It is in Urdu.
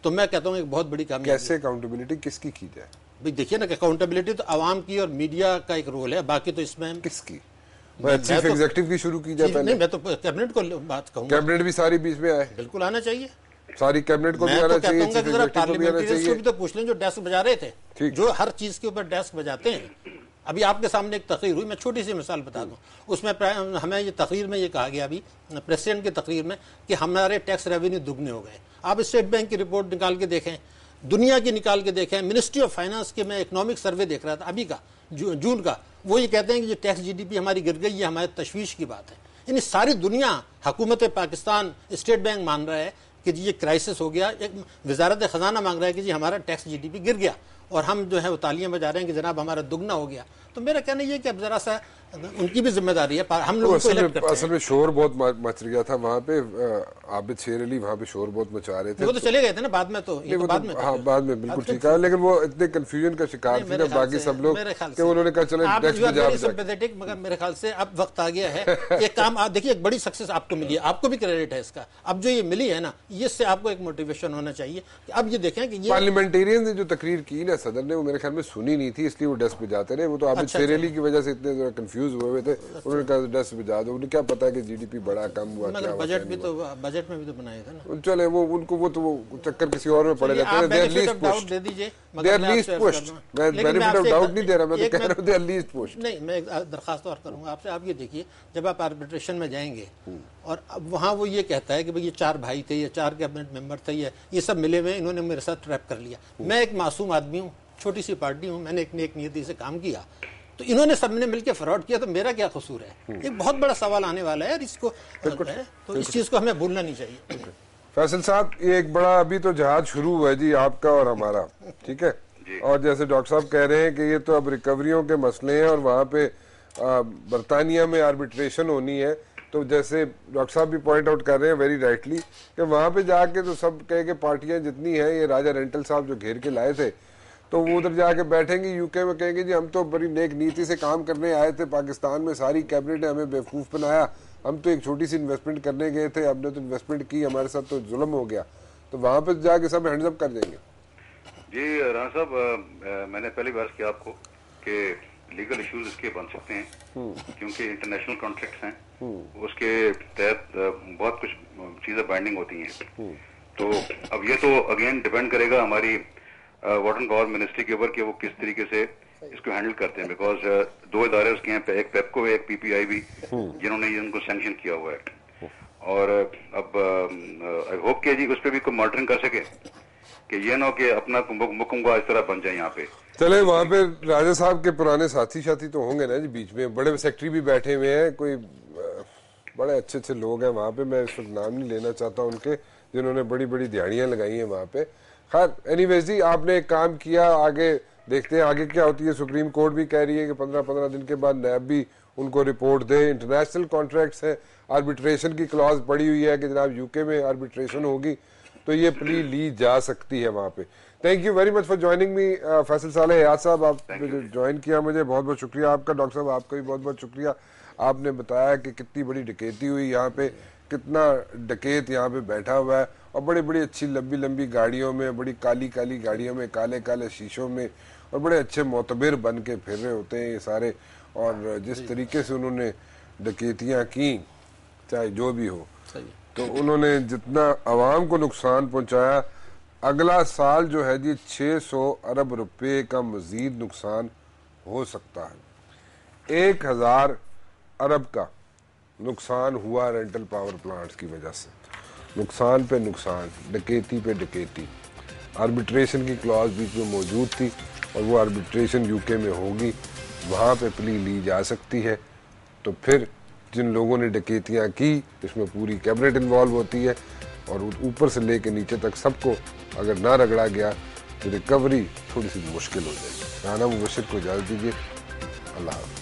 تو میں کہتا ہوں ایک بہت بڑی کامیابی. کیسے اکاؤنٹیبلٹی کس کی جائے؟ بھائی دیکھیے نا کہ اکاؤنٹیبلٹی تو عوام کی اور میڈیا کا ایک رول ہے, باقی تو اس میں کس کی؟ چیف ایگزیکٹو کی شروع کی جائے پہلے. نہیں, میں تو کیبنٹ کو بات کہوں گا. کیبنٹ بھی ساری بیچ میں آئے, بالکل آنا چاہیے. ساری کیبنٹ کو بھی آنا چاہیے, چیف ایگزیکٹو کو بھی آنا چاہیے. کو بھی تو پوچھ لیں جو ڈیسک بجا رہے تھے, جو ہر چیز کے اوپر ڈیسک بجاتے ہیں. ابھی آپ کے سامنے ایک تقریر ہوئی, میں چھوٹی سی مثال بتا دوں. اس میں ہمیں یہ تقریر میں یہ کہا گیا ابھی پریزیڈنٹ کی تقریر میں کہ ہمارے ٹیکس ریونیو دگنے ہو گئے. آپ اسٹیٹ بینک کی رپورٹ نکال کے دیکھیں, دنیا کی نکال کے دیکھیں, منسٹری آف فائنانس کے میں اکنامک سروے دیکھ رہا تھا ابھی کا, جون کا, وہ یہ کہتے ہیں کہ یہ ٹیکس جی ڈی پی ہماری گر گئی, یہ ہمارے تشویش کی بات ہے. یعنی ساری دنیا, حکومت پاکستان, اسٹیٹ بینک مان رہا ہے کہ جی یہ کرائسس ہو گیا, ایک وزارت خزانہ مانگ رہا ہے کہ جی ہمارا ٹیکس جی ڈی پی گر گیا, اور ہم جو ہے وہ تالیاں بجا رہے ہیں کہ جناب ہمارا دگنا ہو گیا. تو میرا کہنا یہ کہ اب ذرا سا ان کی بھی ذمہ داری ہے, ہم لوگ اصل میں شور بہت مچ گیا تھا وہاں پہ. عابد شیر علی وہاں پہ شور بہت مچا رہے تھے. وہ تو چلے گئے تھے نا بعد میں, تو ہاں بعد میں بالکل ٹھیک ہے, لیکن وہ اتنے کنفیوژن کا شکار تھے نا باقی سب لوگ کہ انہوں نے کہا چلیں ٹیکس بجا بجا. مگر میرے خیال سے اب وقت آ گیا ہے, یہ کام آپ دیکھیے ایک بڑی سکسیس آپ کو ملی ہے, آپ کو بھی کریڈٹ ہے اس کا. اب جو یہ ملی ہے نا, اس سے آپ کو ایک موٹیویشن ہونا چاہیے کہ اب یہ دیکھیں کہ یہ پارلیمنٹیرین نے جو تقریر کی نا صدر نے, وہ میرے خیال میں سنی نہیں تھی, اس لیے وہ ڈیسک بجاتے رہے. وہ تو عابد شیر علی کی وجہ سے اتنے کنفیوز ہوئے تھے, انہوں نے کہا ڈیسک بجا دو. انہیں کیا پتا کہ جی ڈی پی بڑا کم ہوا, مگر بجٹ میں بھی تو بنایا تھا نا. چلے وہ ان کو وہ چکر کسی اور میں پڑے رہتے ہیں. نہیں, میں ایک درخواست اور کروں گا آپ سے. آپ یہ دیکھیے, جب آپ آربیٹریشن میں جائیں گے اور اب وہاں وہ یہ کہتا ہے کہ بھئی یہ 4 بھائی تھے, یہ 4 کیبنٹ ممبر تھے, یہ سب ملے ہوئے, انہوں نے میرے ساتھ ٹریپ کر لیا. میں ایک معصوم آدمی ہوں, چھوٹی سی پارٹی ہوں, میں نے ایک نیک نیتی سے کام کیا, تو انہوں نے سب نے مل کے فراڈ کیا, تو میرا کیا قصور ہے؟ ایک بہت بڑا سوال آنے والا ہے, اور اس کو تو اس چیز کو ہمیں بھولنا نہیں چاہیے. فیصل صاحب, یہ ایک بڑا ابھی تو جہاد شروع ہوا ہے جی آپ کا اور ہمارا, ٹھیک ہے, اور جیسے ڈاکٹر صاحب کہہ رہے ہیں کہ یہ تو اب ریکوریوں کے مسئلے ہیں, اور وہاں پہ برطانیہ میں آربیٹریشن ہونی ہے. تو جیسے ڈاکٹر صاحب بھی پوائنٹ آؤٹ کر رہے ہیں ویری رائٹلی کہ وہاں پہ جا کے تو سب کہے کہ پارٹیاں جتنی ہیں, یہ راجہ رینٹل صاحب جو گھیر کے لائے تھے, تو وہ ادھر جا کے بیٹھیں گے یو کے میں, کہیں گے جی ہم تو بڑی نیک نیتی سے کام کرنے آئے تھے پاکستان میں, ساری کیبنٹ نے ہمیں بیوقوف بنایا, ہم تو ایک چھوٹی سی انویسٹمنٹ کرنے گئے تھے, ہم نے تو انویسٹمنٹ کی, ہمارے ساتھ تو ظلم ہو گیا. تو وہاں پہ جا کے سب ہینڈز اپ کر دیں گے. جی رانا صاحب, میں نے پہلی بار کیا آپ کو کہ لیگل ایشوز اس کے بن سکتے ہیں, کیونکہ انٹرنیشنل کانٹریکٹس ہیں, اس کے تحت بہت کچھ چیزیں بائنڈنگ ہوتی ہیں. تو اب یہ تو اگین ڈیپینڈ کرے گا ہماری واٹر اینڈ پاور منسٹری کے اوپر کہ وہ کس طریقے سے اس کو ہینڈل کرتے ہیں, بیکاز 2 ادارے اس کے ہیں, ایک پیپکو, ایک پی پی آئی بھی, جنہوں نے ان کو سینکشن کیا ہوا ہے. اور اب آئی ہوپ کہ جی اس پہ بھی کوئی مانیٹرنگ کر سکے کہ یہ نہ کہ اپنا مکمگا اس طرح بن جائے یہاں پہ. چلے وہاں پہ راجہ صاحب کے پرانے ساتھی تو ہوں گے نا جی بیچ میں, بڑے سیکٹری بھی بیٹھے ہوئے ہیں, کوئی بڑے اچھے اچھے لوگ ہیں وہاں پہ, میں اس وقت نام نہیں لینا چاہتا ان کے, جنہوں نے بڑی بڑی دیہڑیاں لگائی ہیں وہاں پہ. خیر اینی ویز جی, آپ نے ایک کام کیا, آگے دیکھتے ہیں آگے کیا ہوتی ہے. سپریم کورٹ بھی کہہ رہی ہے کہ 15 دن کے بعد نیب بھی ان کو رپورٹ دے. انٹرنیشنل کانٹریکٹس ہیں, آربیٹریشن کی کلاز پڑی ہوئی ہے کہ جناب یو کے میں آربیٹریشن ہوگی تو یہ پلی لی جا سکتی ہے وہاں پہ. Thank you very much for joining me Faisal Saleh Hayat sahab, آپ نے جوائن کیا مجھے, بہت بہت شکریہ آپ کا. ڈاکٹر صاحب آپ کا بھی بہت بہت شکریہ, آپ نے بتایا کہ کتنی بڑی ڈکیتی ہوئی یہاں پہ, کتنا ڈکیت یہاں پہ بیٹھا ہوا ہے, اور بڑی بڑی اچھی لمبی لمبی گاڑیوں میں, بڑی کالی کالی گاڑیوں میں, کالے کالے شیشوں میں, اور بڑے اچھے معتبر بن کے پھر رہے ہوتے ہیں یہ سارے. اور جس طریقے سے انہوں نے ڈکیتیاں کی, چاہے جو بھی ہو, تو انہوں نے جتنا عوام کو نقصان پہنچایا, اگلا سال جو ہے جی 600 ارب روپے کا مزید نقصان ہو سکتا ہے. 1000 ارب کا نقصان ہوا رینٹل پاور پلانٹس کی وجہ سے, نقصان پہ نقصان, ڈکیتی پہ ڈکیتی. آربیٹریشن کی کلاز بیچ میں موجود تھی, اور وہ آربیٹریشن یو کے میں ہوگی, وہاں پہ پلی لی جا سکتی ہے. تو پھر جن لوگوں نے ڈکیتیاں کی, اس میں پوری کیبنٹ انوالو ہوتی ہے, اور اوپر سے لے کے نیچے تک سب کو اگر نہ رگڑا گیا تو ریکوری تھوڑی سی مشکل ہو جائے گی. رانا مبشر کو اجازت دیجیے, اللہ حافظ.